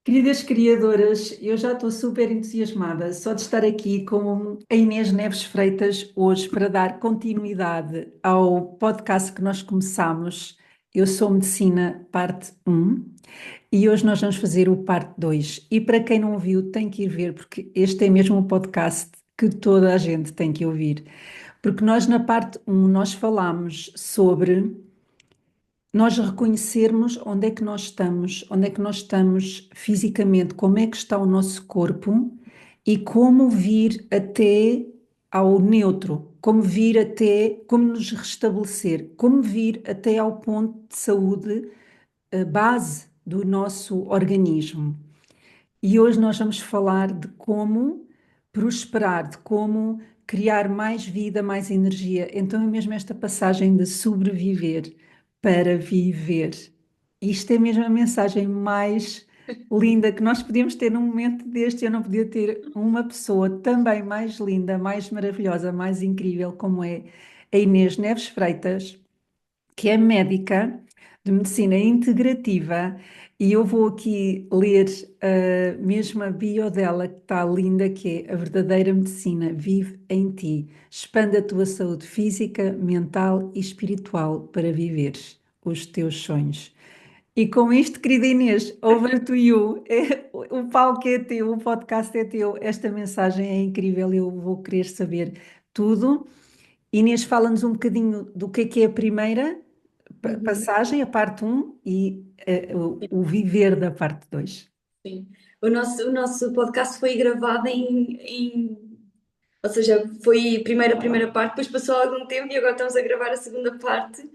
Queridas criadoras, eu já estou super entusiasmada só de estar aqui com a Inês Neves Freitas hoje para dar continuidade ao podcast que nós começámos. Eu sou Medicina, parte um, e hoje nós vamos fazer o parte 2. E para quem não viu, tem que ir ver, porque este é mesmo um podcast que toda a gente tem que ouvir. Porque nós na parte um nós falámos sobre nós reconhecermos onde é que nós estamos fisicamente, como é que está o nosso corpo e como vir até ao neutro, como vir até, como nos restabelecer, como vir até ao ponto de saúde, base do nosso organismo. E hoje nós vamos falar de como prosperar, de como criar mais vida, mais energia. Então é mesmo esta passagem de sobreviver para viver. Isto é mesmo a mensagem mais linda que nós podíamos ter num momento deste. Eu não podia ter uma pessoa também mais linda, mais maravilhosa, mais incrível como é a Inês Neves Freitas, que é médica de medicina integrativa, e eu vou aqui ler mesmo a bio dela, que está linda, que é: a verdadeira medicina vive em ti. Expande a tua saúde física, mental e espiritual para viveres os teus sonhos. E com isto, querida Inês, over to you. O palco é teu, o podcast é teu. Esta mensagem é incrível, eu vou querer saber tudo. Inês, fala-nos um bocadinho do que é a primeira Uhum, passagem, a parte um, e o viver da parte 2. sim. O nosso podcast foi gravado ou seja, foi primeiro a primeira parte, depois passou algum tempo e agora estamos a gravar a segunda parte.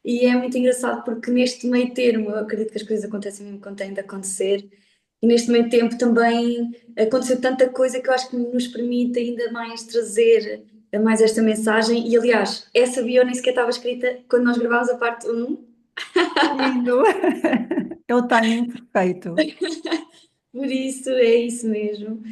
E é muito engraçado porque neste meio termo, eu acredito que as coisas acontecem mesmo quando têm de acontecer, e neste meio tempo também aconteceu tanta coisa que eu acho que nos permite ainda mais trazer mais esta mensagem. E aliás, essa bio nem sequer estava escrita quando nós gravámos a parte um. Lindo! É o timing perfeito. Por isso, é isso mesmo.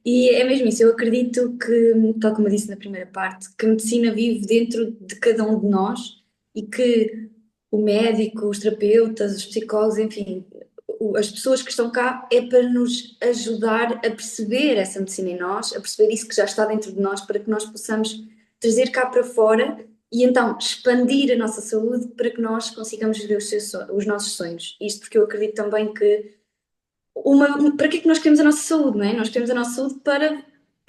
E é mesmo isso, eu acredito que, tal como eu disse na primeira parte, que a medicina vive dentro de cada um de nós e que o médico, os terapeutas, os psicólogos, enfim, as pessoas que estão cá é para nos ajudar a perceber essa medicina em nós, a perceber isso que já está dentro de nós, para que nós possamos trazer cá para fora e então expandir a nossa saúde para que nós consigamos viver os nossos sonhos. Isto porque eu acredito também que para que é que nós queremos a nossa saúde, não é? Nós queremos a nossa saúde para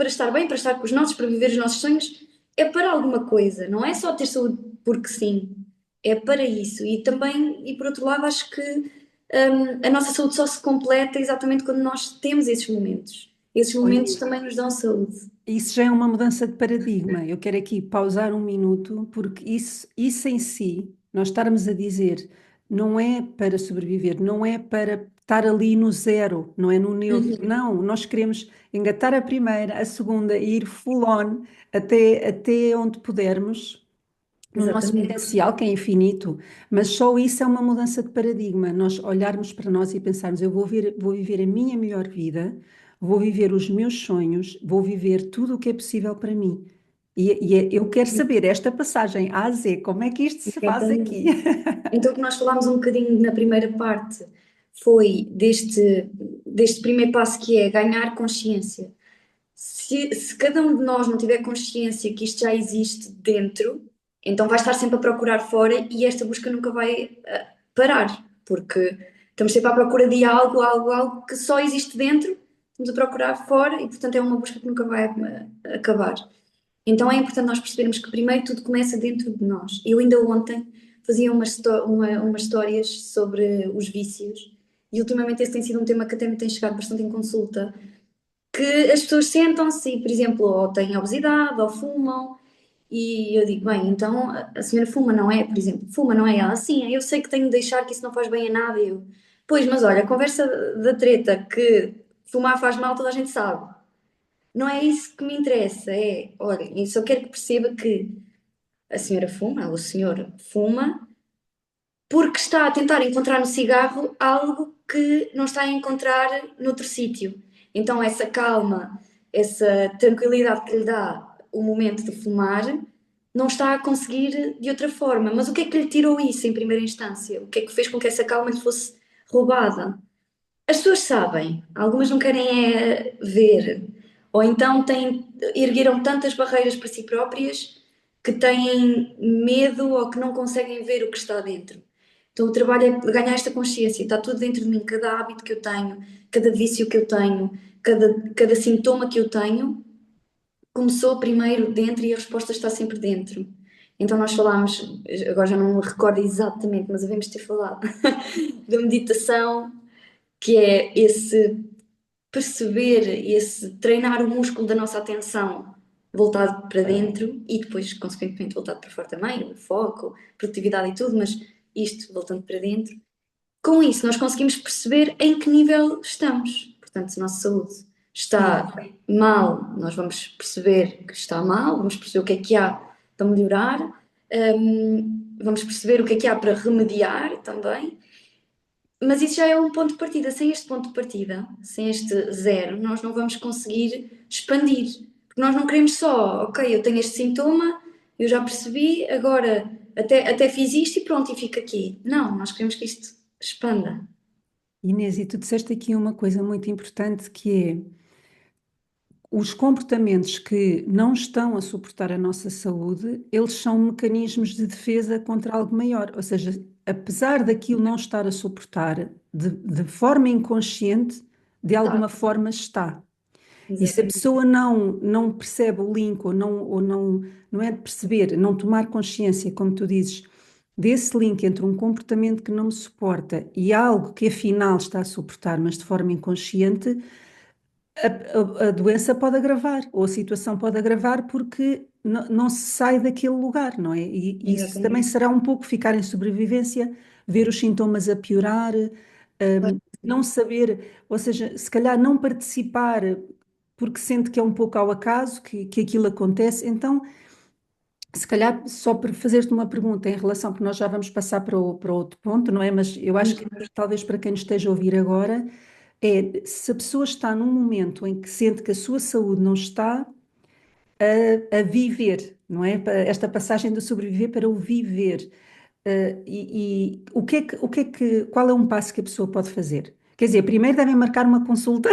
estar bem, para estar com os nossos, para viver os nossos sonhos. É para alguma coisa, não é só ter saúde porque sim. É para isso. E também, e por outro lado, acho que a nossa saúde só se completa exatamente quando nós temos esses momentos. Esses momentos Olha, também nos dão saúde. isso já é uma mudança de paradigma. Eu quero aqui pausar um minuto, porque isso em si, nós estarmos a dizer, não é para sobreviver, não é para estar ali no zero, não é no neutro. Uhum. Não, nós queremos engatar a primeira, a segunda e ir full on até onde pudermos, no nosso Exatamente. potencial, que é infinito, mas só isso é uma mudança de paradigma. Nós olharmos para nós e pensarmos: eu vou viver a minha melhor vida, vou viver os meus sonhos, vou viver tudo o que é possível para mim. Eu quero saber esta passagem A a Z, como é que isto se faz aqui? Exatamente. Então, o que nós falámos um bocadinho na primeira parte foi deste primeiro passo que é ganhar consciência. Se cada um de nós não tiver consciência que isto já existe dentro, então vai estar sempre a procurar fora e esta busca nunca vai parar, porque estamos sempre à procura de algo que só existe dentro, estamos a procurar fora e, portanto, é uma busca que nunca vai acabar. Então é importante nós percebermos que primeiro tudo começa dentro de nós. Eu ainda ontem fazia umas histórias sobre os vícios e ultimamente esse tem sido um tema que até me tem chegado bastante em consulta, que as pessoas sentam-se e, por exemplo, ou têm obesidade ou fumam e eu digo, bem, então a senhora fuma, não é? Por exemplo, fuma, não é? Ela, sim, eu sei que tenho de deixar que isso não faz bem a nada. E eu, pois, mas olha, a conversa da treta que fumar faz mal, toda a gente sabe. Não é isso que me interessa, é, olha, eu só quero que perceba que a senhora fuma, ou o senhor fuma, porque está a tentar encontrar no cigarro algo que não está a encontrar noutro sítio. Então, essa calma, essa tranquilidade que lhe dá o momento de fumar, não está a conseguir de outra forma. Mas o que é que lhe tirou isso em primeira instância? O que é que fez com que essa calma lhe fosse roubada? As pessoas sabem, algumas não querem ver, ou então ergueram tantas barreiras para si próprias que têm medo ou que não conseguem ver o que está dentro. Então o trabalho é ganhar esta consciência, está tudo dentro de mim, cada hábito que eu tenho, cada vício que eu tenho, cada sintoma que eu tenho, começou primeiro dentro e a resposta está sempre dentro. Então nós falámos, agora já não me recordo exatamente, mas devemos ter falado da meditação, que é esse perceber, esse treinar o músculo da nossa atenção voltado para dentro e depois, consequentemente, voltado para fora também, o foco, produtividade e tudo, mas isto voltando para dentro. Com isso, nós conseguimos perceber em que nível estamos. Portanto, se a nossa saúde Sim. está mal, nós vamos perceber que está mal, vamos perceber o que há para melhorar, vamos perceber o que há para remediar também. Mas isso já é um ponto de partida. Sem este ponto de partida, sem este zero, nós não vamos conseguir expandir. Porque nós não queremos só, ok, eu tenho este sintoma, eu já percebi, agora até fiz isto e pronto, e fica aqui. Não, nós queremos que isto expanda. Inês, e tu disseste aqui uma coisa muito importante que é os comportamentos que não estão a suportar a nossa saúde, eles são mecanismos de defesa contra algo maior. Ou seja, apesar daquilo não estar a suportar de forma inconsciente, de Tá, alguma forma está. E se a exatamente. pessoa não percebe o link ou não é de perceber, não tomar consciência, como tu dizes, desse link entre um comportamento que não me suporta e algo que afinal está a suportar, mas de forma inconsciente, a doença pode agravar, ou a situação pode agravar porque não se sai daquele lugar, não é? E isso também Exatamente. será um pouco ficar em sobrevivência, ver os sintomas a piorar, não saber, ou seja, se calhar não participar porque sente que é um pouco ao acaso que aquilo acontece. Então, se calhar, só por fazer-te uma pergunta em relação, porque nós já vamos passar para outro ponto, não é? Mas eu acho que talvez para quem nos esteja a ouvir agora, é se a pessoa está num momento em que sente que a sua saúde não está a viver, não é? Esta passagem do sobreviver para o viver. E qual é um passo que a pessoa pode fazer? Quer dizer, primeiro devem marcar uma consulta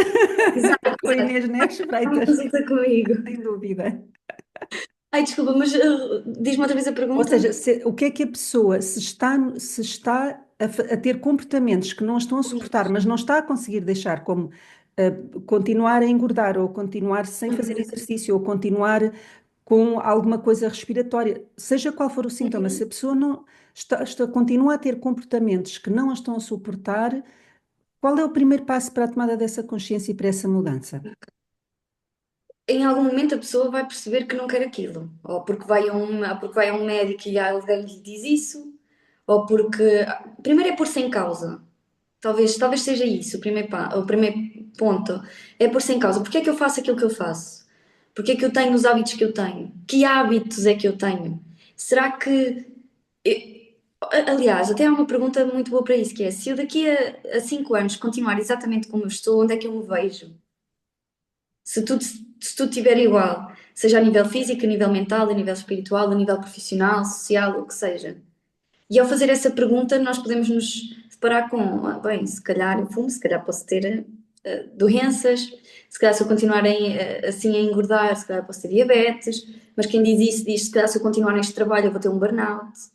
Exato, com a exato. Inês Neves Uma Freitas, consulta comigo. sem dúvida. Ai, desculpa, mas diz-me outra vez a Ou pergunta. seja, o que é que a pessoa, se está a ter comportamentos que não estão a suportar, mas não está a conseguir deixar, como continuar a engordar, ou continuar sem fazer exercício, ou continuar com alguma coisa respiratória, seja qual for o sintoma, se a pessoa não continua a ter comportamentos que não a estão a suportar, qual é o primeiro passo para a tomada dessa consciência e para essa mudança? Em algum momento a pessoa vai perceber que não quer aquilo, ou porque vai a um médico e alguém lhe diz isso, ou porque. Primeiro é pôr-se em causa. Talvez seja isso o primeiro ponto. É pôr-se em causa. Porquê é que eu faço aquilo que eu faço? Porquê é que eu tenho os hábitos que eu tenho? Que hábitos é que eu tenho? Será que. Aliás, até há uma pergunta muito boa para isso, que é se eu daqui a 5 anos continuar exatamente como eu estou, onde é que eu me vejo? Se tudo estiver igual, seja a nível físico, a nível mental, a nível espiritual, a nível profissional, social, o que seja. E ao fazer essa pergunta, nós podemos nos deparar com, bem, se calhar eu fumo, se calhar posso ter doenças, se calhar se eu continuar assim a engordar, se calhar posso ter diabetes, mas quem diz isso diz, se calhar se eu continuar neste trabalho eu vou ter um burnout.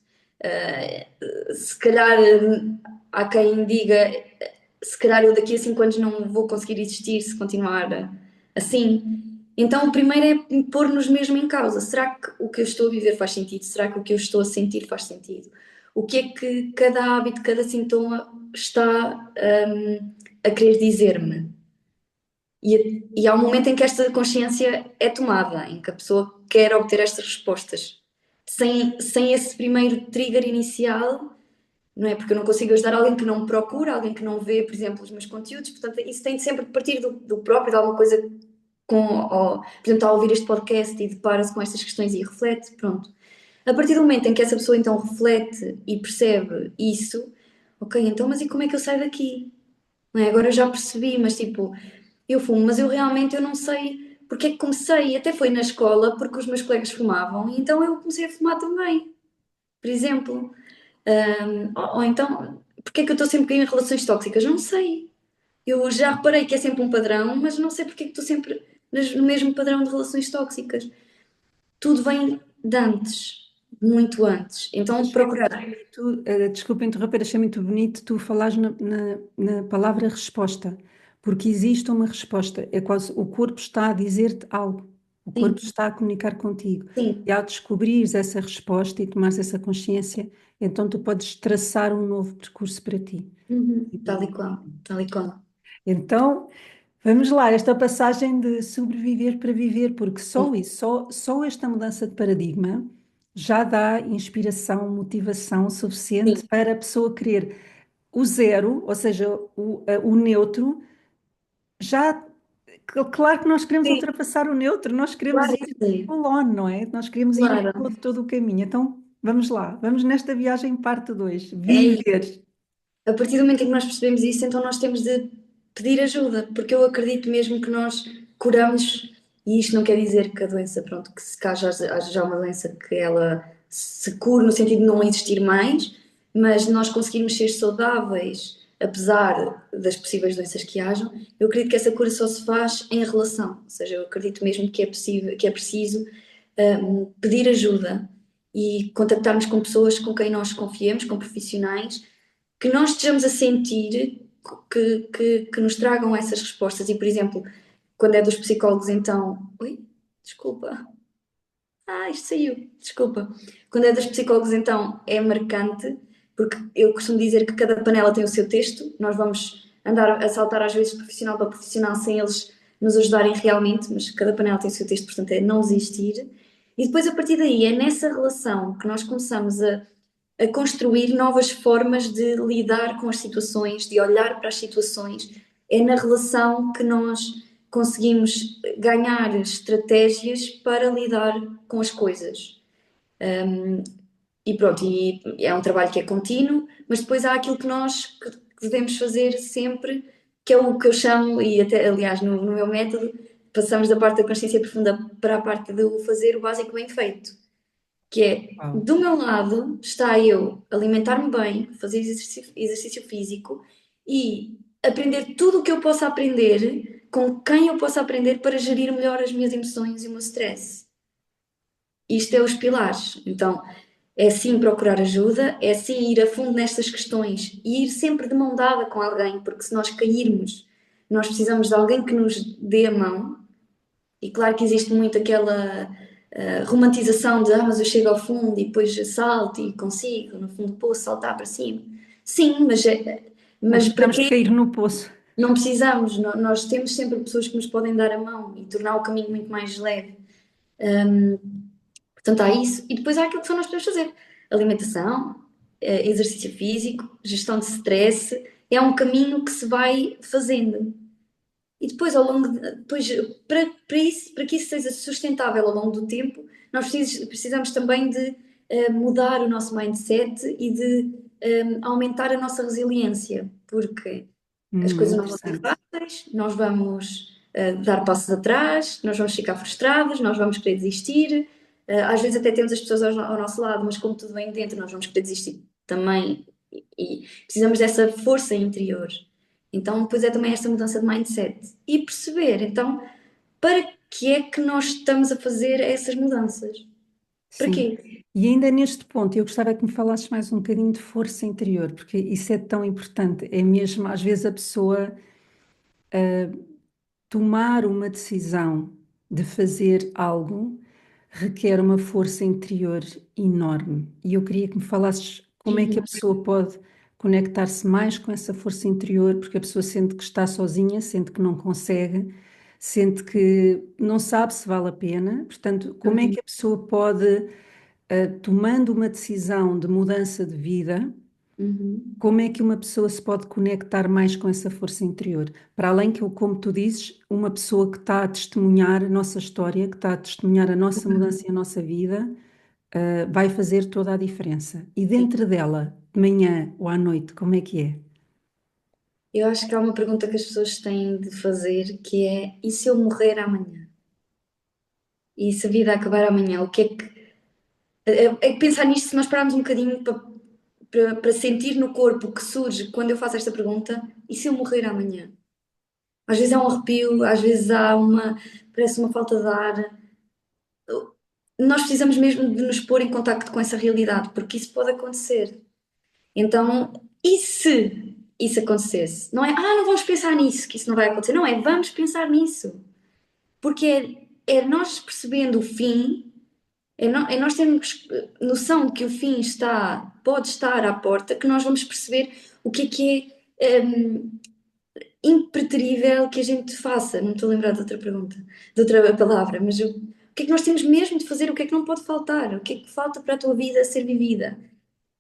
Se calhar há quem diga, se calhar eu daqui a 5 anos não vou conseguir existir se continuar assim. Então, o primeiro é pôr-nos mesmo em causa. Será que o que eu estou a viver faz sentido? Será que o que eu estou a sentir faz sentido? O que é que cada hábito, cada sintoma está a querer dizer-me? E há um momento em que esta consciência é tomada, em que a pessoa quer obter estas respostas. Sem esse primeiro trigger inicial, não é? Porque eu não consigo ajudar alguém que não me procura, alguém que não vê, por exemplo, os meus conteúdos, portanto, isso tem de sempre de partir do próprio, de alguma coisa por exemplo, está a ouvir este podcast e depara-se com estas questões e reflete, pronto. A partir do momento em que essa pessoa então reflete e percebe isso, ok, então, mas e como é que eu saio daqui? Não é? Agora eu já percebi, mas tipo, eu fumo, mas eu não sei porque é que comecei. E até foi na escola porque os meus colegas fumavam, e então eu comecei a fumar também, por exemplo. Ou então, porque é que eu estou sempre em relações tóxicas? Não sei. Eu já reparei que é sempre um padrão, mas não sei porque é que estou sempre no mesmo padrão de relações tóxicas. Tudo vem de antes, muito antes. Então, Achei muito procurar. bonito, desculpa interromper, achei muito bonito tu falares na palavra resposta, porque existe uma resposta, é quase o corpo está a dizer-te algo, o corpo Sim, está a comunicar contigo. E sim, ao descobrires essa resposta e tomares essa consciência, então tu podes traçar um novo percurso para ti. tal e qual, tal e qual. Então, vamos lá, esta passagem de sobreviver para viver, porque Sim, só isso, só esta mudança de paradigma já dá inspiração, motivação suficiente sim, para a pessoa querer o zero, ou seja, o neutro, já, claro que nós queremos sim, ultrapassar o neutro, nós queremos claro ir que sim, full on, não é? Nós queremos ir claro. todo o caminho. Então, vamos lá, vamos nesta viagem parte 2 É isso. viver. A partir do momento em que nós percebemos isso, então nós temos de pedir ajuda, porque eu acredito mesmo que nós curamos, e isto não quer dizer que a doença, pronto, que se caso haja já uma doença que ela se cure no sentido de não existir mais, mas nós conseguirmos ser saudáveis, apesar das possíveis doenças que hajam, eu acredito que essa cura só se faz em relação, ou seja, eu acredito mesmo que é possível, que é preciso pedir ajuda e contactarmos com pessoas com quem nós confiemos, com profissionais que nós estejamos a sentir que nos tragam essas respostas. E, por exemplo, quando é dos psicólogos, então. Ui, desculpa. Ah, isto saiu, desculpa. Quando é dos psicólogos, então é marcante, porque eu costumo dizer que cada panela tem o seu texto, nós vamos andar a saltar às vezes de profissional para profissional sem eles nos ajudarem realmente, mas cada panela tem o seu texto, portanto é não desistir. E depois, a partir daí, é nessa relação que nós começamos a construir novas formas de lidar com as situações, de olhar para as situações. É na relação que nós conseguimos ganhar estratégias para lidar com as coisas. E pronto, e é um trabalho que é contínuo, mas depois há aquilo que nós devemos fazer sempre, que é o que eu chamo, e até aliás no meu método, passamos da parte da consciência profunda para a parte do fazer o básico bem feito, que é, Uau. do meu lado, está eu alimentar-me bem, fazer exercício físico e aprender tudo o que eu possa aprender, com quem eu possa aprender para gerir melhor as minhas emoções e o meu stress. Isto é os pilares. Então, é sim procurar ajuda, é sim ir a fundo nestas questões e ir sempre de mão dada com alguém, porque se nós cairmos, nós precisamos de alguém que nos dê a mão. E claro que existe muito aquela romantização de mas eu chego ao fundo e depois salto e consigo, no fundo do poço, saltar para cima. Sim, Não mas para precisamos de quê? cair no poço. Não precisamos, nós temos sempre pessoas que nos podem dar a mão e tornar o caminho muito mais leve. Portanto, há isso. E depois há aquilo que só nós podemos fazer: alimentação, exercício físico, gestão de stress. É um caminho que se vai fazendo. E depois, ao longo depois, para que isso seja sustentável ao longo do tempo, nós precisamos também de mudar o nosso mindset e de aumentar a nossa resiliência, porque as coisas não vão ser Interessante. fáceis, nós vamos dar passos atrás, nós vamos ficar frustrados, nós vamos querer desistir. Às vezes até temos as pessoas ao nosso lado, mas como tudo vem dentro, nós vamos querer desistir também. E precisamos dessa força interior. Então, depois é também esta mudança de mindset e perceber, então, para que é que nós estamos a fazer essas mudanças? Para Sim. quê? E ainda neste ponto, eu gostava que me falasses mais um bocadinho de força interior, porque isso é tão importante. É mesmo, às vezes, a pessoa tomar uma decisão de fazer algo requer uma força interior enorme. E eu queria que me falasses como é que a Uhum, pessoa pode conectar-se mais com essa força interior, porque a pessoa sente que está sozinha, sente que não consegue, sente que não sabe se vale a pena. Portanto, como é uhum, que a pessoa pode, tomando uma decisão de mudança de vida, uhum, como é que uma pessoa se pode conectar mais com essa força interior? Para além que, como tu dizes, uma pessoa que está a testemunhar a nossa história, que está a testemunhar a nossa mudança e a nossa vida, vai fazer toda a diferença. E sim. dentro dela, de manhã ou à noite, como é que é? Eu acho que há uma pergunta que as pessoas têm de fazer que é: e se eu morrer amanhã? E se a vida acabar amanhã? O que é que. É que pensar nisto, se nós pararmos um bocadinho para sentir no corpo o que surge quando eu faço esta pergunta: e se eu morrer amanhã? Às vezes é um arrepio, às vezes parece uma falta de ar. Nós precisamos mesmo de nos pôr em contacto com essa realidade, porque isso pode acontecer. Então, e se isso acontecesse? Não é, não vamos pensar nisso, que isso não vai acontecer. Não é, vamos pensar nisso. Porque é nós percebendo o fim, é nós termos noção de que o fim pode estar à porta, que nós vamos perceber o que é impreterível que a gente faça. Não estou a lembrar de outra pergunta, de outra palavra, mas o que é que nós temos mesmo de fazer? O que é que não pode faltar? O que é que falta para a tua vida ser vivida?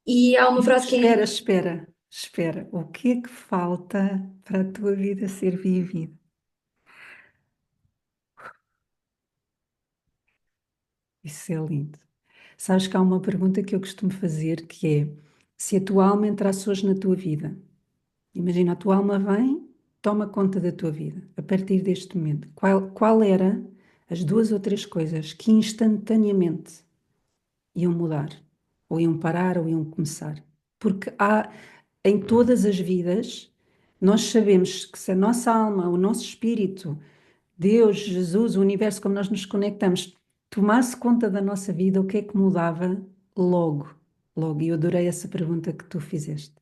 E há uma frase que Espera, é. espera, espera. O que é que falta para a tua vida ser vivida? Isso é lindo. Sabes que há uma pergunta que eu costumo fazer que é: se a tua alma entrasse hoje na tua vida, imagina, a tua alma vem, toma conta da tua vida, a partir deste momento, qual era as duas ou três coisas que instantaneamente iam mudar? Ou iam parar, ou iam começar? Porque há, em todas as vidas, nós sabemos que se a nossa alma, o nosso espírito, Deus, Jesus, o universo, como nós nos conectamos, tomasse conta da nossa vida, o que é que mudava logo? Logo, e eu adorei essa pergunta que tu fizeste.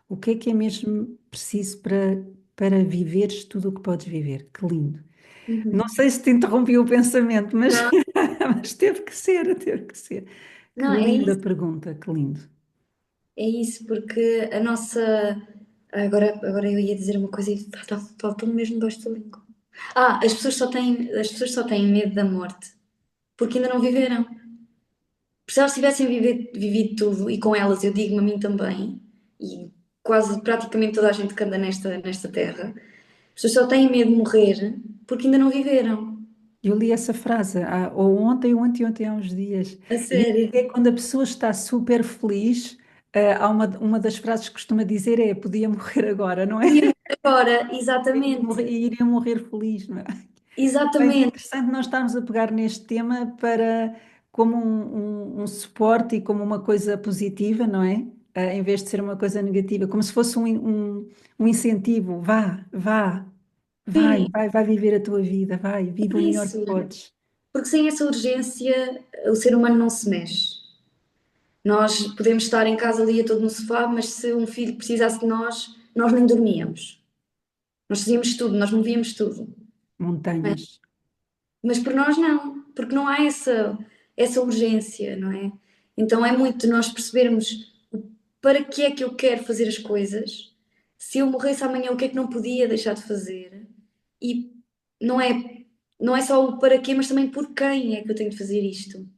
O que é mesmo preciso para viveres tudo o que podes viver? Que lindo. Não Uhum. sei se te interrompi o pensamento, mas, Não, mas teve que ser, teve que ser. Que não, é linda isso, pergunta, que lindo. porque a nossa. Agora eu ia dizer uma coisa e faltou-me mesmo dois da língua. As pessoas só têm medo da morte porque ainda não viveram. Se elas tivessem vivido tudo, e com elas eu digo-me a mim também, e quase praticamente toda a gente que anda nesta terra, as pessoas só têm medo de morrer porque ainda não viveram. Eu li essa frase ou ontem ou anteontem, há uns dias, A e sério. é quando a pessoa está super feliz, há uma das frases que costuma dizer é: podia morrer agora, não é? Podia morrer agora, exatamente. E iria morrer feliz, não é? Bem, é Exatamente. interessante nós estarmos a pegar neste tema como um suporte e como uma coisa positiva, não é? Em vez de ser uma coisa negativa, como se fosse um incentivo. Sim, Vai viver a tua vida, vai, vive é o melhor que isso. podes. Porque sem essa urgência, o ser humano não se mexe. Nós podemos estar em casa ali a todo no sofá, mas se um filho precisasse de nós nem dormíamos. Nós fazíamos tudo, nós movíamos tudo. Montanhas. Mas por nós não, porque não há essa urgência, não é? Então é muito de nós percebermos para que é que eu quero fazer as coisas, se eu morresse amanhã, o que é que não podia deixar de fazer, e não é, não é só o para quê, mas também por quem é que eu tenho de fazer isto.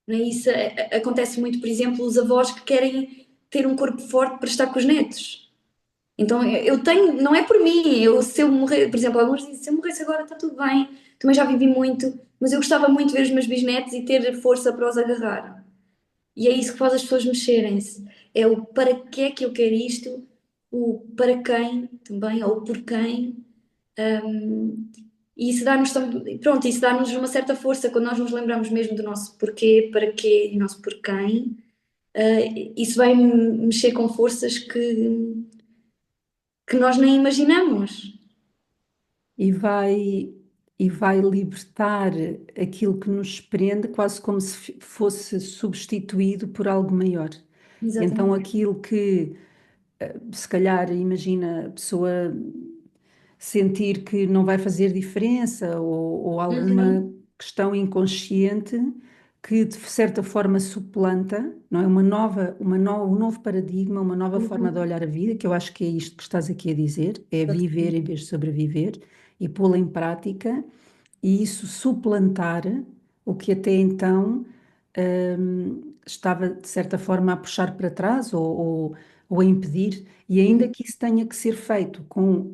Não é? Isso acontece muito, por exemplo, os avós que querem ter um corpo forte para estar com os netos. Então eu tenho, não é por mim, se eu morrer, por exemplo, alguns dizem, se eu morresse agora está tudo bem, também já vivi muito, mas eu gostava muito de ver os meus bisnetos e ter força para os agarrar. E é isso que faz as pessoas mexerem-se. É o para que é que eu quero isto, o para quem também, ou o por quem. E isso dá-nos, pronto, isso dá-nos uma certa força quando nós nos lembramos mesmo do nosso porquê, para quê e nosso por quem. Isso vai mexer com forças que nós nem imaginamos. e vai, e vai libertar aquilo que nos prende, quase como se fosse substituído por algo maior. Então, Exatamente. aquilo que, se calhar, imagina a pessoa sentir que não vai fazer diferença ou alguma Uhum, questão inconsciente que de certa forma suplanta, não é? Um novo paradigma, uma nova forma de uhum. olhar a vida, que eu acho que é isto que estás aqui a dizer, é viver em vez de sobreviver e pô-la em prática e isso suplantar o que até então estava, de certa forma, a puxar para trás ou a impedir, e ainda que isso tenha que ser feito com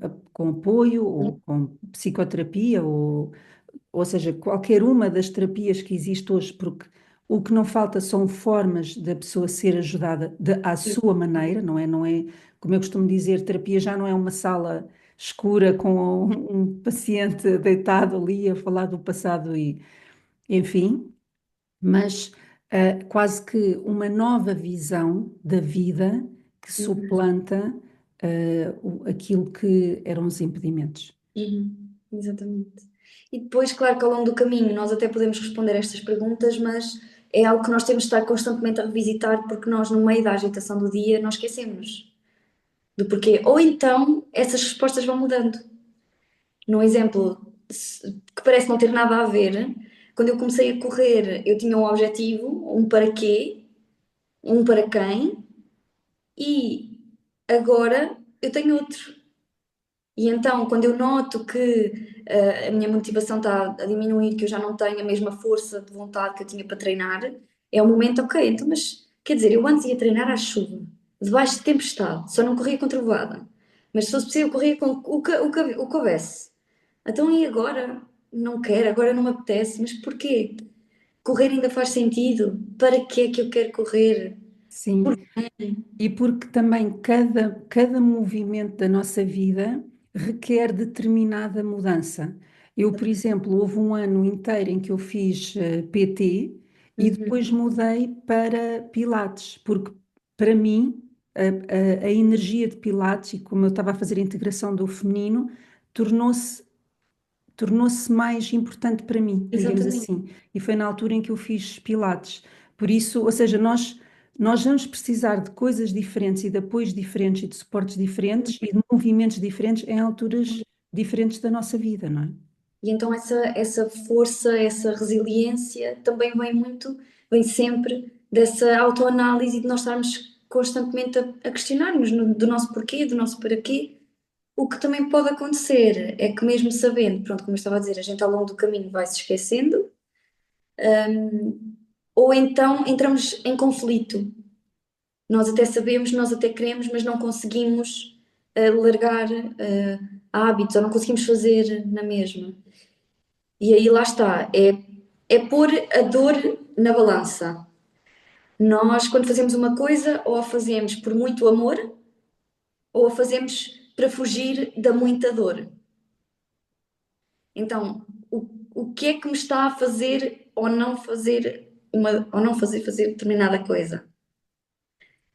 apoio ou com psicoterapia, ou seja, qualquer uma das terapias que existe hoje, porque o que não falta são formas da pessoa ser ajudada à sua maneira, não é? Não é, como eu costumo dizer, terapia já não é uma sala escura com um paciente deitado ali a falar do passado e, enfim, mas quase que uma nova visão da vida que Uhum. suplanta aquilo que eram os impedimentos. Exatamente. E depois, claro que ao longo do caminho nós até podemos responder a estas perguntas, mas é algo que nós temos de estar constantemente a revisitar porque nós, no meio da agitação do dia, nós esquecemos do porquê. Ou então essas respostas vão mudando. Num exemplo que parece não ter nada a ver, quando eu comecei a correr, eu tinha um objetivo, um para quê, um para quem, e agora eu tenho outro. E então, quando eu noto que a minha motivação está a diminuir, que eu já não tenho a mesma força de vontade que eu tinha para treinar, é o momento, ok, então, mas quer dizer, eu antes ia treinar à chuva, debaixo de tempestade, só não corria com trovoada. Mas se fosse possível, eu corria com o que houvesse. Então, e agora? Não quero, agora não me apetece, mas porquê? Correr ainda faz sentido? Para que é que eu quero correr? Sim, e porque também cada movimento da nossa vida requer determinada mudança. Eu, por exemplo, houve um ano inteiro em que eu fiz PT e Uhum, depois mudei para Pilates, porque para mim a energia de Pilates, e como eu estava a fazer a integração do feminino, tornou-se tornou-se mais importante para mim, digamos exatamente. assim. E foi na altura em que eu fiz Pilates. Por isso, ou seja, nós vamos precisar de coisas diferentes e de apoios diferentes e de suportes diferentes e de movimentos diferentes em alturas diferentes da nossa vida, não é? E então essa força, essa resiliência também vem sempre dessa autoanálise e de nós estarmos constantemente a questionarmos do nosso porquê, do nosso para quê. O que também pode acontecer é que mesmo sabendo, pronto, como eu estava a dizer, a gente ao longo do caminho vai se esquecendo, ou então entramos em conflito. Nós até sabemos, nós até queremos, mas não conseguimos largar hábitos ou não conseguimos fazer na mesma. E aí lá está, é pôr a dor na balança. Nós, quando fazemos uma coisa, ou a fazemos por muito amor, ou a fazemos para fugir da muita dor. Então, o que é que me está a fazer ou não fazer ou não fazer determinada coisa?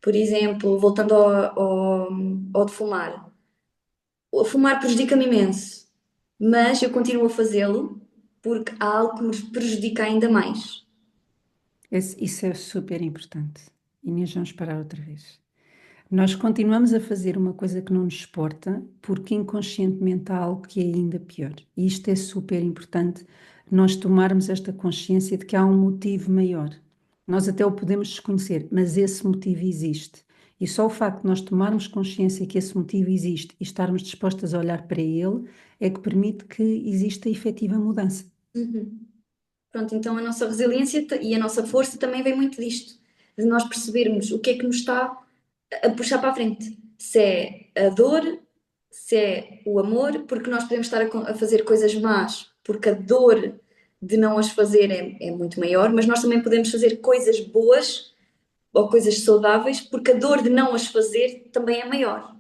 Por exemplo, voltando ao de fumar. O fumar prejudica-me imenso, mas eu continuo a fazê-lo porque há algo que me prejudica ainda mais. Isso é super importante. Inês, vamos parar outra vez. Nós continuamos a fazer uma coisa que não nos exporta, porque inconscientemente há algo que é ainda pior. E isto é super importante, nós tomarmos esta consciência de que há um motivo maior. Nós até o podemos desconhecer, mas esse motivo existe. E só o facto de nós tomarmos consciência que esse motivo existe e estarmos dispostas a olhar para ele é que permite que exista efetiva mudança. Uhum. Pronto, então a nossa resiliência e a nossa força também vem muito disto, de nós percebermos o que é que nos está a puxar para a frente. Se é a dor, se é o amor, porque nós podemos estar a fazer coisas más, porque a dor de não as fazer é muito maior, mas nós também podemos fazer coisas boas ou coisas saudáveis, porque a dor de não as fazer também é maior.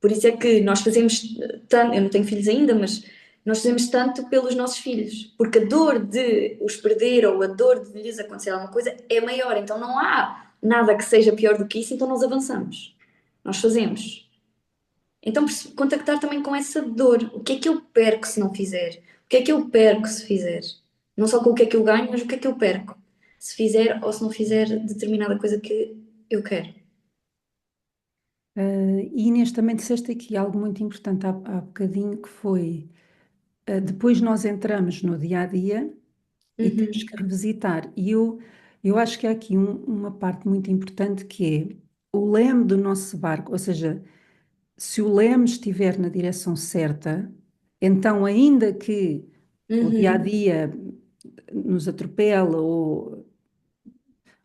Por isso é que nós fazemos tanto, eu não tenho filhos ainda, mas nós fazemos tanto pelos nossos filhos, porque a dor de os perder ou a dor de lhes acontecer alguma coisa é maior, então não há nada que seja pior do que isso, então nós avançamos, nós fazemos. Então contactar também com essa dor, o que é que eu perco se não fizer? O que é que eu perco se fizer? Não só com o que é que eu ganho, mas o que é que eu perco se fizer ou se não fizer determinada coisa que eu quero. E Inês, também disseste aqui algo muito importante há bocadinho, que foi, depois nós entramos no dia a dia e temos Uhum, que revisitar. Eu acho que há aqui uma parte muito importante que é o leme do nosso barco, ou seja, se o leme estiver na direção certa, então, ainda que o dia a uhum, dia nos atropela ou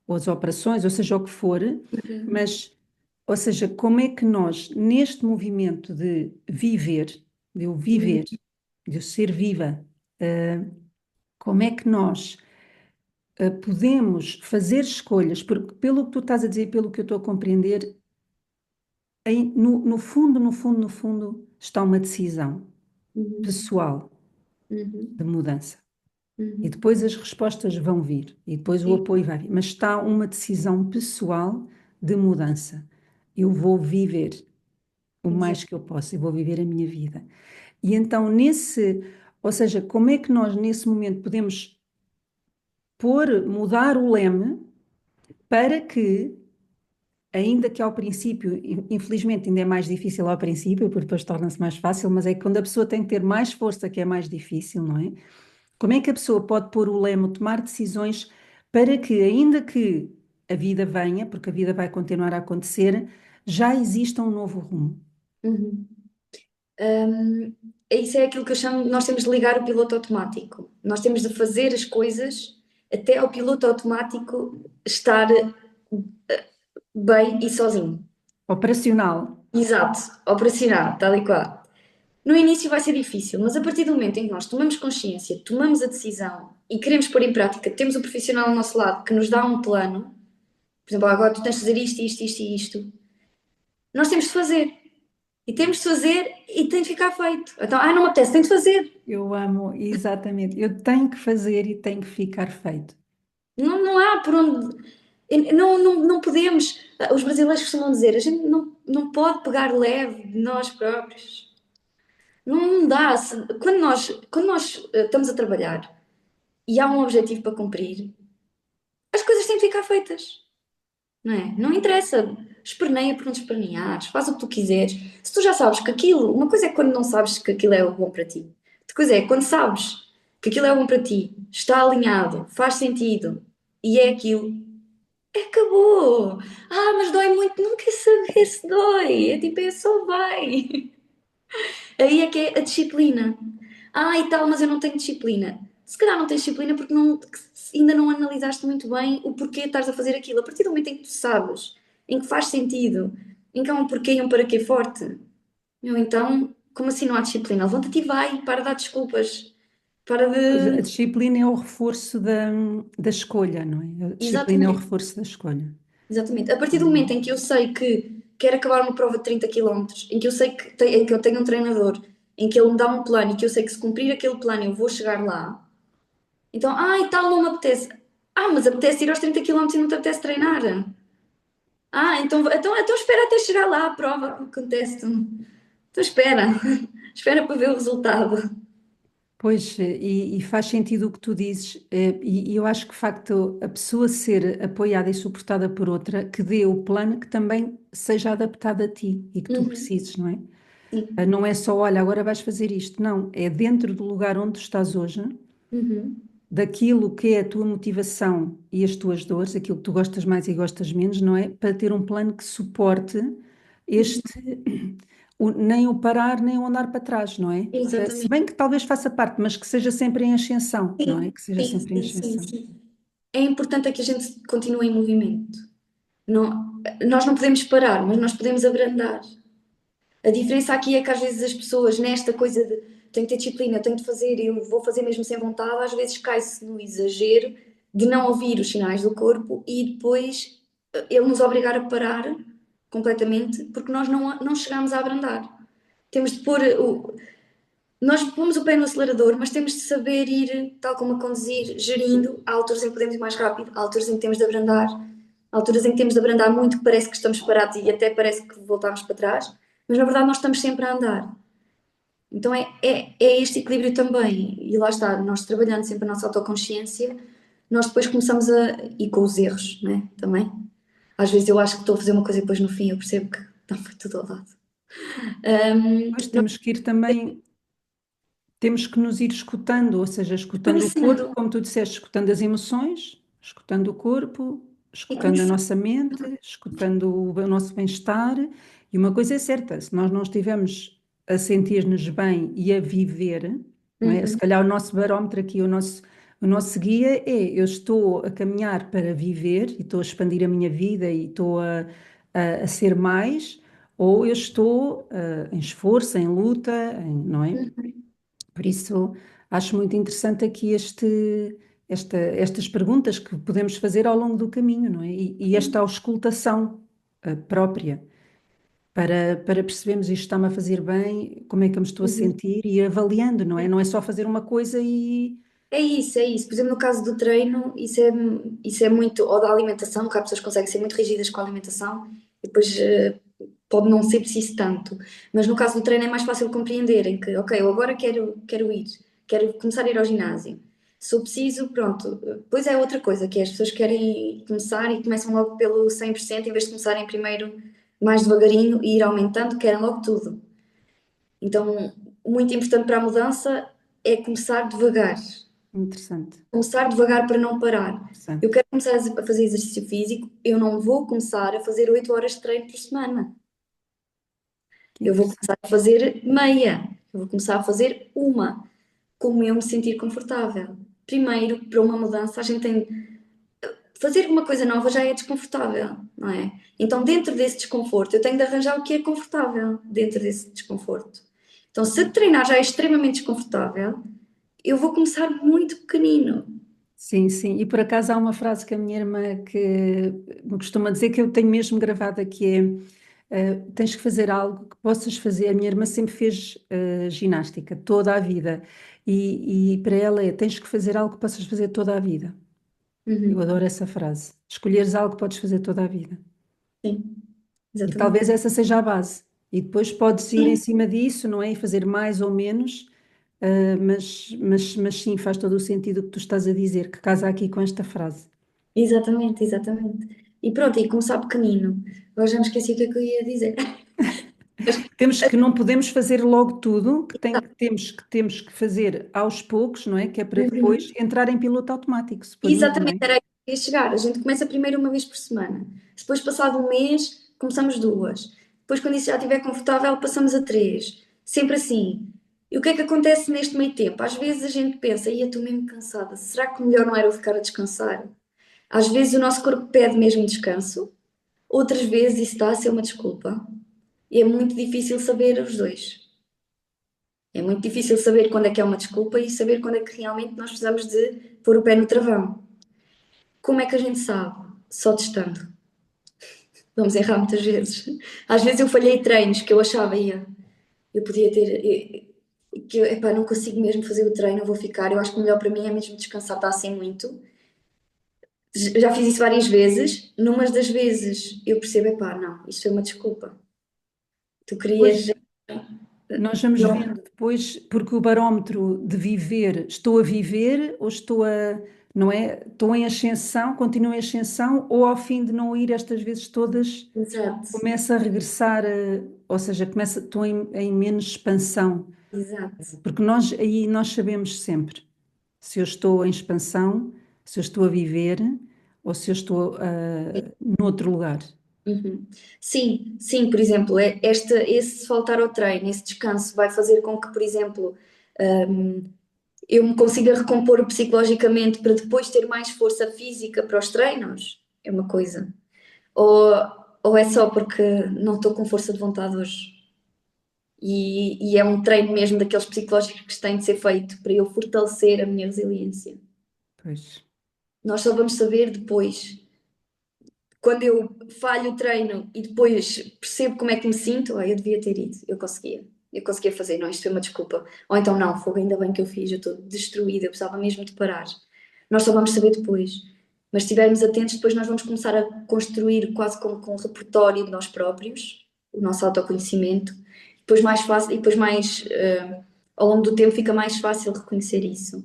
as operações, ou seja, o que for, uhum, mas, ou seja, como é que nós, neste movimento de viver, de eu uhum, viver, de eu ser viva, como é que nós podemos fazer escolhas, porque pelo que tu estás a dizer, pelo que eu estou a compreender, no fundo, no fundo, no fundo, está uma decisão uhum. pessoal de Uhum, mudança. E uhum. depois as respostas vão vir, e depois o Sim, apoio vai vir. Mas está uma decisão pessoal de mudança. Eu vou viver o exato. mais que eu posso, eu vou viver a minha vida. E então, ou seja, como é que nós nesse momento podemos mudar o leme para que, ainda que ao princípio, infelizmente ainda é mais difícil ao princípio, porque depois torna-se mais fácil, mas é que quando a pessoa tem que ter mais força que é mais difícil, não é? Como é que a pessoa pode pôr o leme, tomar decisões para que, ainda que a vida venha, porque a vida vai continuar a acontecer, já exista um novo rumo? Uhum. Hum, Isso é aquilo que eu chamo, nós temos de ligar o piloto automático. Nós temos de fazer as coisas até o piloto automático estar bem e sozinho. Operacional. Exato, operacional, tal e qual. No início vai ser difícil, mas a partir do momento em que nós tomamos consciência, tomamos a decisão e queremos pôr em prática, temos um profissional ao nosso lado que nos dá um plano, por exemplo, agora tu tens de fazer isto, isto, isto e isto, nós temos de fazer. E temos de fazer e tem de ficar feito. Então, não me apetece, tem de fazer. Eu amo, exatamente. Eu tenho que fazer e tem que ficar feito. Não, não há por onde. Não, não, não podemos. Os brasileiros costumam dizer: a gente não pode pegar leve de nós próprios. Não dá. Quando nós estamos a trabalhar e há um objetivo para cumprir, as coisas têm de ficar feitas. Não é? Não interessa. Esperneia por onde esperneares, faz o que tu quiseres. Se tu já sabes que aquilo. Uma coisa é quando não sabes que aquilo é o bom para ti. Outra coisa é quando sabes que aquilo é bom para ti, está alinhado, faz sentido e é aquilo. Acabou! Mas dói muito, não quer saber se dói. É tipo, só vai. Aí é que é a disciplina. E tal, mas eu não tenho disciplina. Se calhar não tens disciplina porque ainda não analisaste muito bem o porquê estás a fazer aquilo. A partir do momento em que tu sabes, em que faz sentido, em que há um porquê e um para quê forte, então, como assim não há disciplina? Levanta-te e vai, para de dar desculpas. Para Pois a de. disciplina é o reforço da escolha, não é? A disciplina é o Exatamente. reforço da escolha. Exatamente. A partir do momento em que eu sei que quero acabar uma prova de 30 km, em que eu sei em que eu tenho um treinador, em que ele me dá um plano e que eu sei que se cumprir aquele plano eu vou chegar lá, então, e tal, não me apetece. Mas apetece ir aos 30 km e não te apetece treinar. Então espera até chegar lá à prova que acontece. Então espera. Espera para ver o resultado. Pois, e faz sentido o que tu dizes, e eu acho que, de facto, a pessoa ser apoiada e suportada por outra, que dê o plano que também seja adaptado a ti e que tu Uhum. precises, não é? Sim. Não é só, olha, agora vais fazer isto. Não, é dentro do lugar onde tu estás hoje, Uhum. daquilo que é a tua motivação e as tuas dores, aquilo que tu gostas mais e gostas menos, não é? Para ter um plano que suporte este, nem o parar, nem o andar para trás, não é? Se Exatamente. bem que talvez faça parte, mas que seja sempre em ascensão, não é? Sim, Que seja sim, sempre em sim, sim, ascensão. sim. É importante é que a gente continue em movimento. Nós não podemos parar, mas nós podemos abrandar. A diferença aqui é que às vezes as pessoas, nesta coisa de tenho que ter disciplina, tenho de fazer, eu vou fazer mesmo sem vontade, às vezes cai-se no exagero de não ouvir os sinais do corpo e depois ele nos obrigar a parar completamente porque nós não chegamos a abrandar. Temos de pôr nós pomos o pé no acelerador, mas temos de saber ir, tal como a conduzir, gerindo. Há alturas em que podemos ir mais rápido, há alturas em que temos de abrandar, há alturas em que temos de abrandar muito, que parece que estamos parados e até parece que voltamos para trás, mas na verdade nós estamos sempre a andar. Então é este equilíbrio também. E lá está, nós trabalhando sempre a nossa autoconsciência, nós depois começamos e com os erros, né? Também. Às vezes eu acho que estou a fazer uma coisa e depois no fim eu percebo que não foi tudo ao lado. Depois temos que ir também, temos que nos ir escutando, ou seja, escutando o corpo, Conhecendo como tu disseste, escutando as emoções, escutando o corpo, e escutando a conhecendo. nossa mente, escutando o nosso bem-estar. E uma coisa é certa, se nós não estivermos a sentir-nos bem e a viver, não é? Se Uhum, calhar o nosso barómetro aqui, o nosso guia é eu estou a caminhar para viver e estou a expandir a minha vida e estou a ser mais, ou eu estou em esforço, em luta, não é? uhum, Por isso, acho muito interessante aqui estas perguntas que podemos fazer ao longo do caminho, não é? E esta sim. auscultação própria para percebermos isto está-me a fazer bem, como é que eu me estou a Uhum. sentir e avaliando, não é? Não é só fazer uma coisa e. É isso, é isso. Por exemplo, no caso do treino, isso é muito, ou da alimentação, que há pessoas que conseguem ser muito rígidas com a alimentação, e depois pode não ser preciso tanto. Mas no caso do treino é mais fácil compreender, em que, ok, eu agora quero ir, quero começar a ir ao ginásio. Se eu preciso, pronto. Depois é outra coisa, que é as pessoas querem começar e começam logo pelo 100%, em vez de começarem primeiro mais devagarinho e ir aumentando, querem logo tudo. Então, muito importante para a mudança é começar devagar. Interessante, Começar devagar para não parar. Eu interessante. quero começar a fazer exercício físico, eu não vou começar a fazer 8 horas de treino por semana. Que Eu vou interessante. começar a fazer meia. Eu vou começar a fazer uma, como eu me sentir confortável. Primeiro, para uma mudança, a gente tem. Fazer uma coisa nova já é desconfortável, não é? Então, dentro desse desconforto, eu tenho de arranjar o que é confortável dentro desse desconforto. Então, se treinar já é extremamente desconfortável, eu vou começar muito pequenino. Sim, sim. E por acaso há uma frase que a minha irmã que me costuma dizer que eu tenho mesmo gravada que é tens que fazer algo que possas fazer. A minha irmã sempre fez ginástica toda a vida e para ela é tens que fazer algo que possas fazer toda a vida. Eu Uhum. adoro essa frase. Escolheres algo que podes fazer toda a vida. Sim, E talvez exatamente. essa seja a base. E depois podes ir em Sim, cima disso, não é? E fazer mais ou menos, mas sim, faz todo o sentido o que tu estás a dizer, que casa aqui com esta frase. exatamente, exatamente. E pronto, e começar pequenino. Agora já me esqueci o que é que eu ia dizer. Temos que não podemos fazer logo tudo, temos que fazer aos poucos, não é? Que é para depois Uhum. entrar em piloto automático, suponho eu, não Exatamente, é? era aí que eu ia chegar. A gente começa primeiro uma vez por semana. Depois, passado um mês, começamos duas. Depois, quando isso já estiver confortável, passamos a três. Sempre assim. E o que é que acontece neste meio tempo? Às vezes a gente pensa, ia, estou mesmo cansada. Será que o melhor não era eu ficar a descansar? Às vezes o nosso corpo pede mesmo descanso. Outras vezes isso está a ser uma desculpa. E é muito difícil saber os dois. É muito difícil saber quando é que é uma desculpa e saber quando é que realmente nós precisamos de pôr o pé no travão. Como é que a gente sabe? Só testando. Vamos errar muitas vezes. Às vezes eu falhei treinos que eu achava, eu podia ter, que eu, epá, não consigo mesmo fazer o treino, eu vou ficar. Eu acho que o melhor para mim é mesmo descansar, está assim muito. Já fiz isso várias vezes. Numas das vezes eu percebo, epá, não, isto foi uma desculpa. Tu Pois, querias. nós vamos Não, vendo depois, porque o barómetro de viver, estou a viver ou estou a, não é? Estou em ascensão, continuo em ascensão, ou ao fim de não ir estas vezes todas, exato, começa a regressar, ou seja, estou em menos expansão. exato. Porque nós aí nós sabemos sempre se eu estou em expansão, se eu estou a viver ou se eu estou noutro lugar. Uhum. Sim, sim, por exemplo, esse faltar ao treino, esse descanso vai fazer com que, por exemplo, eu me consiga recompor psicologicamente para depois ter mais força física para os treinos, é uma coisa. Ou, ou é só porque não estou com força de vontade hoje. E é um treino mesmo daqueles psicológicos que têm de ser feito para eu fortalecer a minha resiliência. Pois, Nós só vamos saber depois. Quando eu falho o treino e depois percebo como é que me sinto, eu devia ter ido, eu conseguia. Eu conseguia fazer, não, isto foi uma desculpa. Ou então, não, foi ainda bem que eu fiz, eu estou destruída, eu precisava mesmo de parar. Nós só vamos saber depois. Mas se estivermos atentos, depois nós vamos começar a construir quase como com um repertório de nós próprios, o nosso autoconhecimento. Depois mais fácil, e depois mais, ao longo do tempo fica mais fácil reconhecer isso.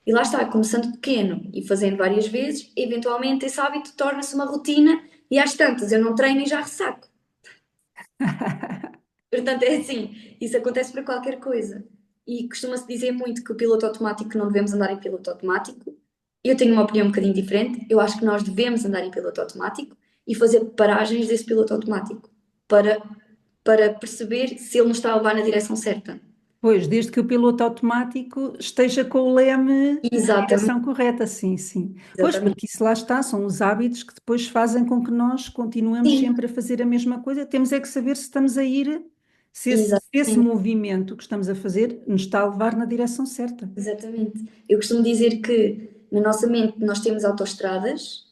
E lá está, começando pequeno e fazendo várias vezes, eventualmente esse hábito torna-se uma rotina e às tantas eu não treino e já ressaco. Portanto, é assim, isso acontece para qualquer coisa. E costuma-se dizer muito que o piloto automático não devemos andar em piloto automático. Eu tenho uma opinião um bocadinho diferente. Eu acho que nós devemos andar em piloto automático e fazer paragens desse piloto automático para, para perceber se ele nos está a levar na direção certa. pois, desde que o piloto automático esteja com o leme na Exatamente, direção correta, sim, sim. Pois, exatamente. porque isso lá está, são os hábitos que depois fazem com que nós continuemos Sim, sempre a fazer a mesma coisa. Temos é que saber se estamos a ir, se esse exatamente. movimento que estamos a fazer nos está a levar na direção certa. Exatamente. Eu costumo dizer que na nossa mente nós temos autoestradas,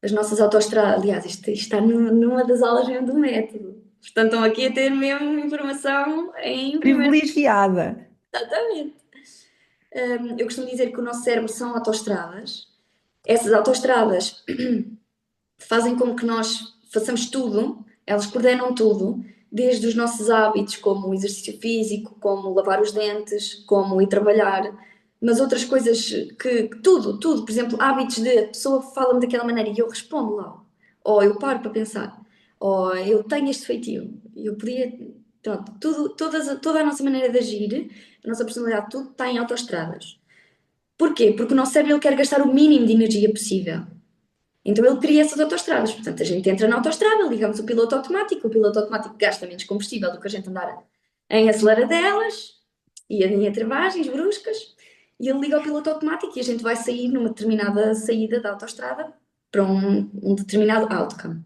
as nossas autoestradas, aliás, isto está numa das aulas mesmo do método. Portanto, estão aqui a ter mesmo informação em primeiro. Privilegiada. Exatamente. Eu costumo dizer que o nosso cérebro são autoestradas. Essas autoestradas fazem com que nós façamos tudo Elas coordenam tudo, desde os nossos hábitos, como o exercício físico, como lavar os dentes, como ir trabalhar, mas outras coisas tudo, tudo, por exemplo, hábitos de a pessoa fala-me daquela maneira e eu respondo lá, ou eu paro para pensar, ou eu tenho este feitio, e eu podia, pronto, toda a nossa maneira de agir, a nossa personalidade, tudo está em autoestradas. Porquê? Porque o nosso cérebro ele quer gastar o mínimo de energia possível. Então ele cria essas autoestradas. Portanto, a gente entra na autoestrada, ligamos o piloto automático gasta menos combustível do que a gente andar em aceleradelas e em travagens bruscas, e ele liga o piloto automático e a gente vai sair numa determinada saída da autoestrada para um determinado outcome.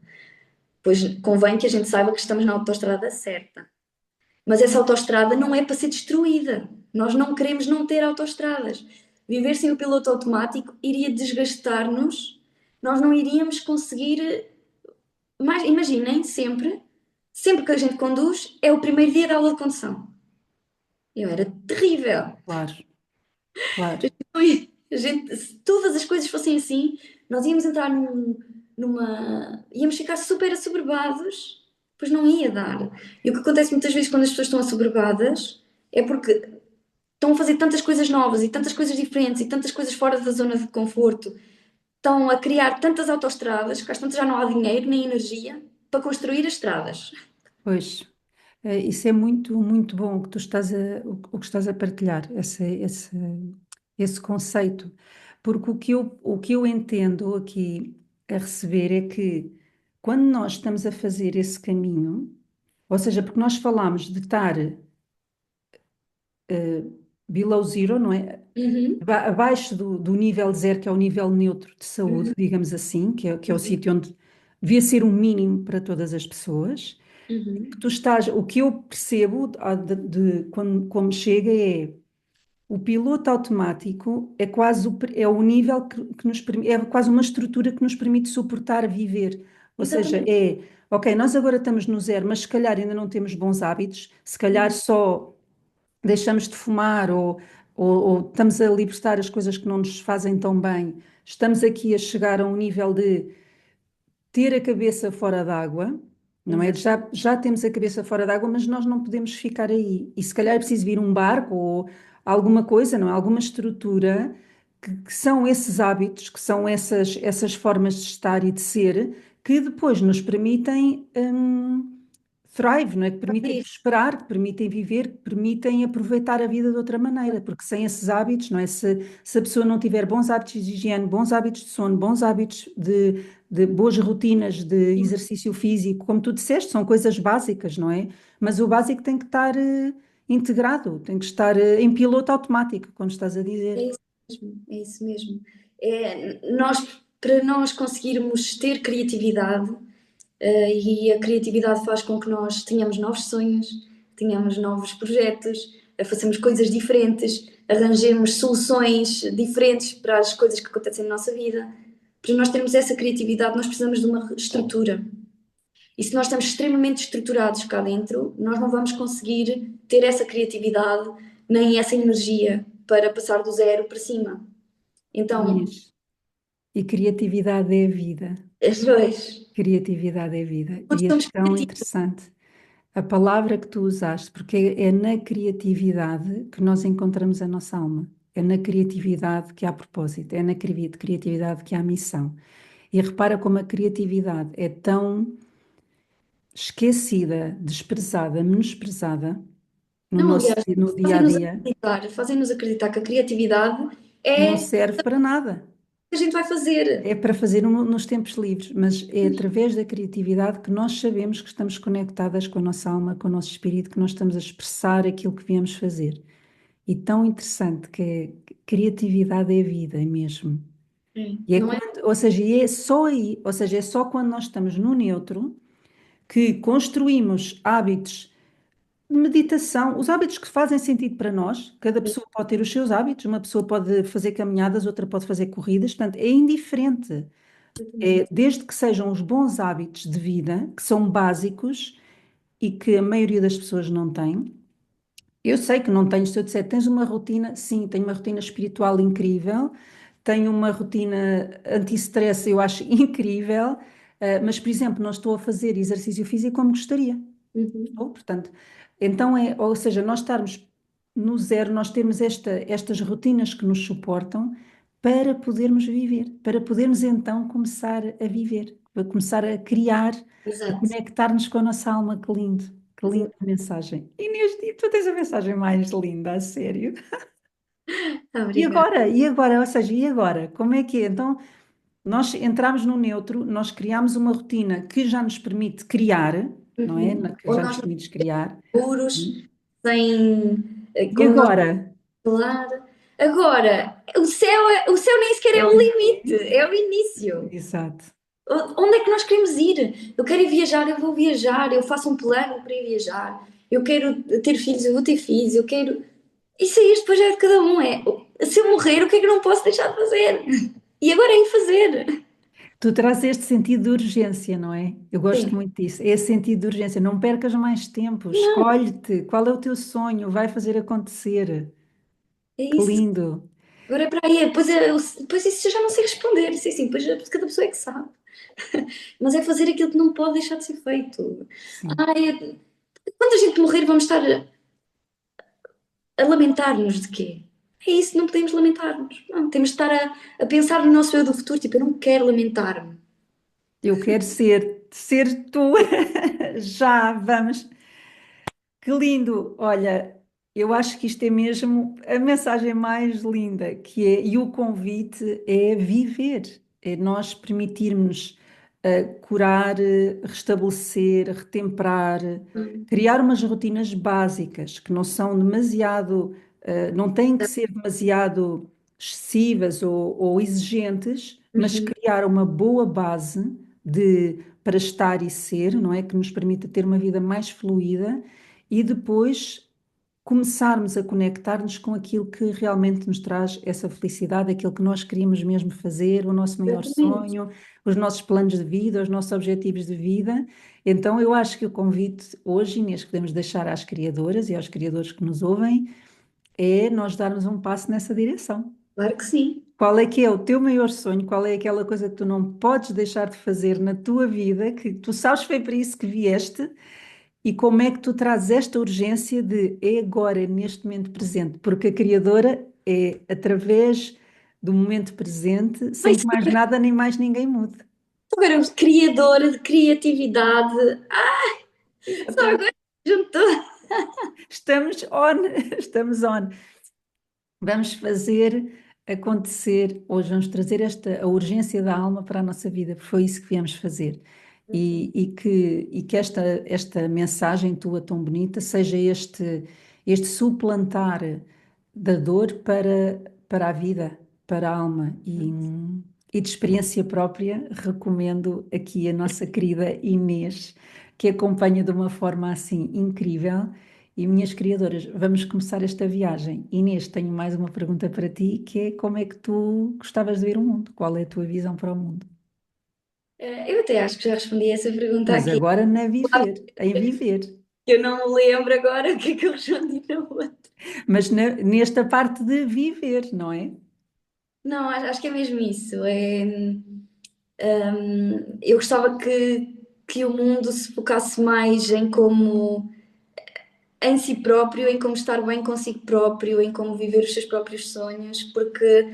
Pois convém que a gente saiba que estamos na autoestrada certa. Mas essa autoestrada não é para ser destruída. Nós não queremos não ter autoestradas. Viver sem o piloto automático iria desgastar-nos. Nós não iríamos conseguir. Mas imaginem sempre que a gente conduz, é o primeiro dia da aula de condução. Eu era terrível. Claro, claro. Se todas as coisas fossem assim, nós íamos entrar numa. Íamos ficar super assoberbados, pois não ia dar. E o que acontece muitas vezes quando as pessoas estão assoberbadas é porque estão a fazer tantas coisas novas e tantas coisas diferentes e tantas coisas fora da zona de conforto, estão a criar tantas autoestradas que às tantas já não há dinheiro nem energia para construir as estradas. Pois, isso é muito, muito bom o que tu estás o que estás a partilhar, esse conceito. Porque o que eu entendo aqui a receber é que quando nós estamos a fazer esse caminho, ou seja, porque nós falamos de estar below zero, não é? Uhum, Abaixo do nível zero, que é o nível neutro de saúde, uhum, digamos assim, que é o uhum, sítio onde devia ser um mínimo para todas as pessoas. Que uhum. tu estás, o que eu percebo quando, como chega é o piloto automático é quase é o nível que nos permite, é quase uma estrutura que nos permite suportar viver. Ou seja, Exatamente. ok, nós agora estamos no zero, mas se calhar ainda não temos bons hábitos, se calhar Uhum. só deixamos de fumar ou estamos a libertar as coisas que não nos fazem tão bem. Estamos aqui a chegar a um nível de ter a cabeça fora d'água, não é? Exato. Já temos a cabeça fora d'água, mas nós não podemos ficar aí. E se calhar é preciso vir um barco ou alguma coisa, não é? Alguma estrutura que são esses hábitos, que são essas formas de estar e de ser, que depois nos permitem thrive, não é? Que permitem prosperar, que permitem viver, que permitem aproveitar a vida de outra maneira, porque sem esses hábitos, não é? Se a pessoa não tiver bons hábitos de higiene, bons hábitos de sono, bons hábitos de boas rotinas de exercício físico, como tu disseste, são coisas básicas, não é? Mas o básico tem que estar integrado, tem que estar em piloto automático, como estás a É dizer. isso mesmo, é isso mesmo. Para nós conseguirmos ter criatividade, e a criatividade faz com que nós tenhamos novos sonhos, tenhamos novos projetos, façamos coisas diferentes, arranjemos soluções diferentes para as coisas que acontecem na nossa vida. Para nós termos essa criatividade, nós precisamos de uma estrutura. E se nós estamos extremamente estruturados cá dentro, nós não vamos conseguir ter essa criatividade nem essa energia para passar do zero para cima. Então, Inês. E criatividade é a vida. as duas, Criatividade é vida. todos E é somos tão criativos. interessante a palavra que tu usaste, porque é na criatividade que nós encontramos a nossa alma. É na criatividade que há propósito, é na criatividade que há missão. E repara como a criatividade é tão esquecida, desprezada, menosprezada Não, aliás, no dia a fazem-nos dia, acreditar, fazem-nos acreditar que a criatividade não é o serve para nada. que a gente vai fazer. É para fazer nos tempos livres, mas é através da criatividade que nós sabemos que estamos conectadas com a nossa alma, com o nosso espírito, que nós estamos a expressar aquilo que viemos fazer. E tão interessante que criatividade é vida mesmo. E é Não é? quando, ou seja, é só aí, ou seja, é só quando nós estamos no neutro que construímos hábitos de meditação, os hábitos que fazem sentido para nós. Cada pessoa pode ter os seus hábitos, uma pessoa pode fazer caminhadas, outra pode fazer corridas, portanto, é indiferente. Desde que sejam os bons hábitos de vida, que são básicos e que a maioria das pessoas não tem. Eu sei que não tens, se eu disser, tens uma rotina, sim, tenho uma rotina espiritual incrível, tenho uma rotina anti-stress, eu acho incrível, Mas, por exemplo, não estou a fazer exercício físico como gostaria. Uhum. Estou, portanto, então ou seja, nós estarmos no zero, nós temos estas rotinas que nos suportam para podermos viver, para podermos então começar a viver, para começar a criar, a Exato. conectar-nos com a nossa alma. Que linda Exato. mensagem. Inês, e tu tens a mensagem mais linda, a sério. Obrigada. E agora, ou seja, e agora? Como é que é? Então, nós entramos no neutro, nós criamos uma rotina que já nos permite criar, não é? Uhum. Que Onde já nós nos não permite criar. estamos seguros, sem, E como nós agora? falar. Agora, o céu nem sequer É é o o limite, início. é o início. Exato. Onde é que nós queremos ir? Eu quero ir viajar, eu vou viajar, eu faço um plano para ir viajar. Eu quero ter filhos, eu vou ter filhos, eu quero. Isso aí depois é de cada um. É, se eu morrer, o que é que eu não posso deixar de fazer? E agora é ir fazer. Tu trazes este sentido de urgência, não é? Eu gosto Sim, muito disso. É esse sentido de urgência. Não percas mais tempo. não, Escolhe-te. Qual é o teu sonho? Vai fazer acontecer. é Que isso. lindo. Agora é para aí. Depois isso eu já não sei responder. Isso é assim, depois cada pessoa é que sabe. Mas é fazer aquilo que não pode deixar de ser feito. Sim. Ai, quando a gente morrer, vamos estar a lamentar-nos de quê? É isso, não podemos lamentar-nos. Não, temos de estar a pensar no nosso eu do futuro. Tipo, eu não quero lamentar-me. Eu quero ser tu. Já, vamos. Que lindo! Olha, eu acho que isto é mesmo a mensagem mais linda, que é, e o convite é viver, é nós permitirmos curar, restabelecer, retemperar, criar umas rotinas básicas que não são demasiado, não têm que ser demasiado excessivas ou exigentes, mas Uhum. criar uma boa base para estar e ser, não é? Que nos permita ter uma vida mais fluida e depois começarmos a conectar-nos com aquilo que realmente nos traz essa felicidade, aquilo que nós queríamos mesmo fazer, o nosso maior Exatamente. sonho, os nossos planos de vida, os nossos objetivos de vida. Então, eu acho que o convite hoje, Inês, que podemos deixar às criadoras e aos criadores que nos ouvem, é nós darmos um passo nessa direção. Claro que sim. Qual é que é o teu maior sonho? Qual é aquela coisa que tu não podes deixar de fazer na tua vida, que tu sabes que foi para isso que vieste? E como é que tu trazes esta urgência de é agora, é neste momento presente? Porque a criadora é através do momento presente, Ai, sem que mais nada nem mais ninguém mude. agora, criadora de criatividade. Só Exatamente. agora juntou. Estamos on, estamos on. Vamos fazer acontecer, hoje vamos trazer a urgência da alma para a nossa vida, porque foi isso que viemos fazer. E que esta mensagem tua tão bonita seja este suplantar da dor para a vida, para a alma. E de experiência própria, recomendo aqui a nossa querida Inês, que acompanha de uma forma assim incrível. E minhas criadoras, vamos começar esta viagem. Inês, tenho mais uma pergunta para ti, que é como é que tu gostavas de ver o mundo? Qual é a tua visão para o mundo? Eu até acho que já respondi essa pergunta Mas aqui. agora na viver, em viver. Eu não me lembro agora o que é que eu respondi na outra. Mas nesta parte de viver, não é? Não, acho que é mesmo isso. Eu gostava que o mundo se focasse mais em como, em si próprio, em como estar bem consigo próprio, em como viver os seus próprios sonhos, porque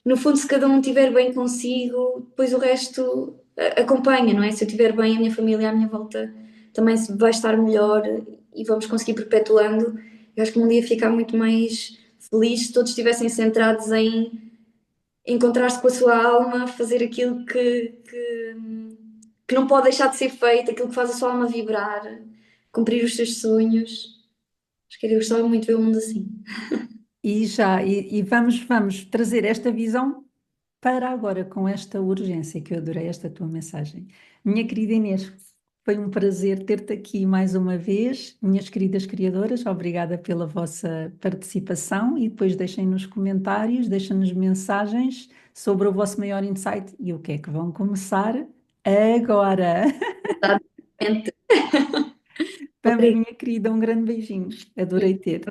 no fundo, se cada um estiver bem consigo, depois o resto acompanha, não é? Se eu estiver bem, a minha família à minha volta também vai estar melhor e vamos conseguir perpetuando. Eu acho que o mundo ia ficar muito mais feliz se todos estivessem centrados em encontrar-se com a sua alma, fazer aquilo que não pode deixar de ser feito, aquilo que faz a sua alma vibrar, cumprir os seus sonhos. Acho que eu gostava muito de ver o mundo assim. E vamos trazer esta visão para agora, com esta urgência, que eu adorei esta tua mensagem. Minha querida Inês, foi um prazer ter-te aqui mais uma vez. Minhas queridas criadoras, obrigada pela vossa participação e depois deixem nos comentários, deixem-nos mensagens sobre o vosso maior insight e o que é que vão começar agora. Exatamente. Vamos, minha querida, um grande beijinho. Adorei ter.